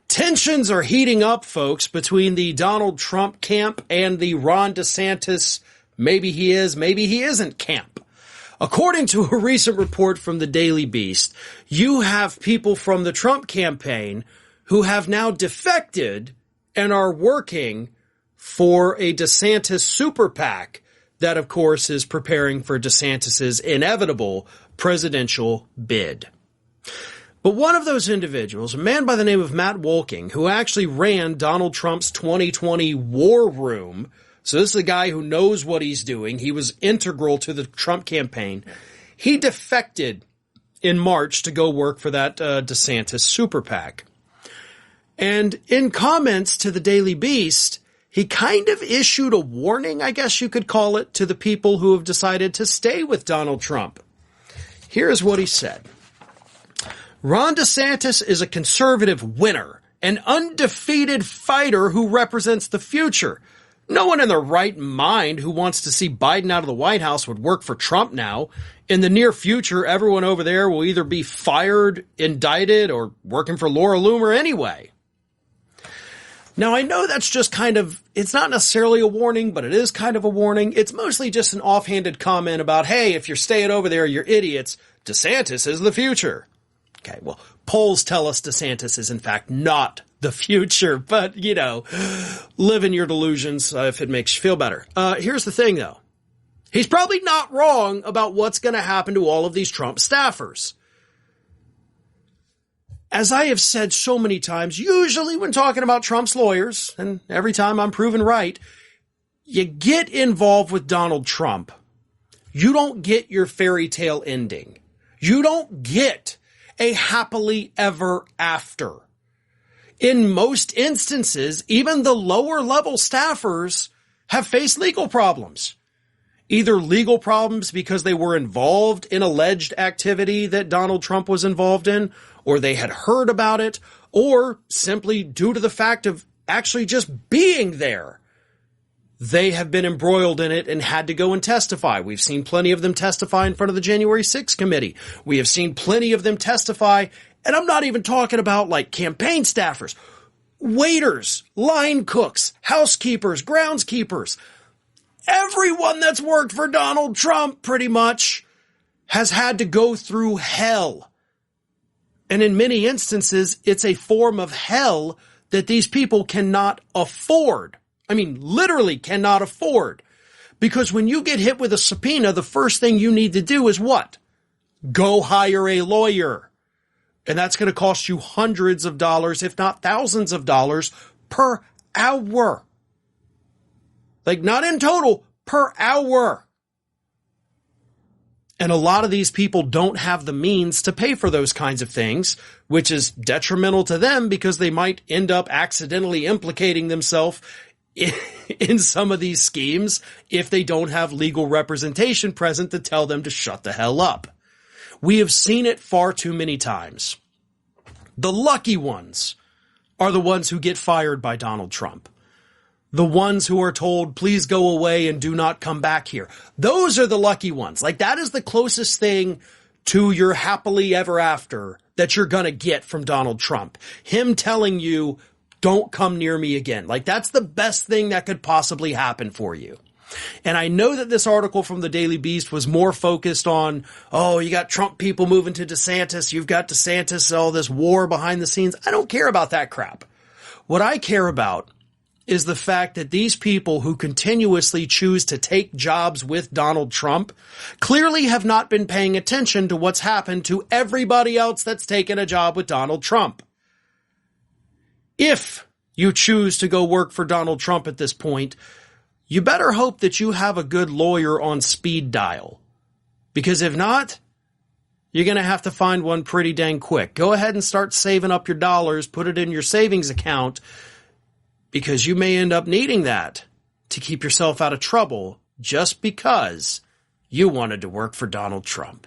Tensions are heating up, folks, between the Donald Trump camp and the Ron DeSantis, maybe he is, maybe he isn't camp. According to a recent report from the Daily Beast, you have people from the Trump campaign who have now defected and are working for a DeSantis super PAC that, of course, is preparing for DeSantis's inevitable presidential bid. But one of those individuals, a man by the name of Matt Wolking, who actually ran Donald Trump's 2020 war room, so this is a guy who knows what he's doing. He was integral to the Trump campaign. He defected in March to go work for that DeSantis super PAC. And in comments to the Daily Beast, he kind of issued a warning, I guess you could call it, to the people who have decided to stay with Donald Trump. Here's what he said. Ron DeSantis is a conservative winner, an undefeated fighter who represents the future. No one in their right mind who wants to see Biden out of the White House would work for Trump now. In the near future, everyone over there will either be fired, indicted, or working for Laura Loomer anyway. Now, I know that's just it's not necessarily a warning, but it is kind of a warning. It's mostly just an offhanded comment about, hey, if you're staying over there, you're idiots. DeSantis is the future. Okay, well, polls tell us DeSantis is in fact not the future, but, live in your delusions if it makes you feel better. Here's the thing, though. He's probably not wrong about what's going to happen to all of these Trump staffers. As I have said so many times, usually when talking about Trump's lawyers, and every time I'm proven right, you get involved with Donald Trump. You don't get your fairy tale ending. You don't get a happily ever after. In most instances, even the lower level staffers have faced legal problems. Either legal problems because they were involved in alleged activity that Donald Trump was involved in, or they had heard about it, or simply due to the fact of actually just being there. They have been embroiled in it and had to go and testify. We've seen plenty of them testify in front of the January 6th committee. We have seen plenty of them testify, and I'm not even talking about like campaign staffers, waiters, line cooks, housekeepers, groundskeepers. Everyone that's worked for Donald Trump pretty much has had to go through hell. And in many instances, it's a form of hell that these people cannot afford. I mean, literally cannot afford. Because when you get hit with a subpoena, the first thing you need to do is what? Go hire a lawyer. And that's going to cost you hundreds of dollars, if not thousands of dollars per hour. Like, not in total, per hour. And a lot of these people don't have the means to pay for those kinds of things, which is detrimental to them because they might end up accidentally implicating themselves in some of these schemes if they don't have legal representation present to tell them to shut the hell up. We have seen it far too many times. The lucky ones are the ones who get fired by Donald Trump. The ones who are told, please go away and do not come back here. Those are the lucky ones. Like, that is the closest thing to your happily ever after that you're going to get from Donald Trump. Him telling you, don't come near me again. Like, that's the best thing that could possibly happen for you. And I know that this article from the Daily Beast was more focused on, oh, you got Trump people moving to DeSantis. You've got DeSantis, all this war behind the scenes. I don't care about that crap. What I care about is the fact that these people who continuously choose to take jobs with Donald Trump clearly have not been paying attention to what's happened to everybody else that's taken a job with Donald Trump. If you choose to go work for Donald Trump at this point, you better hope that you have a good lawyer on speed dial. Because if not, you're going to have to find one pretty dang quick. Go ahead and start saving up your dollars, put it in your savings account, because you may end up needing that to keep yourself out of trouble just because you wanted to work for Donald Trump.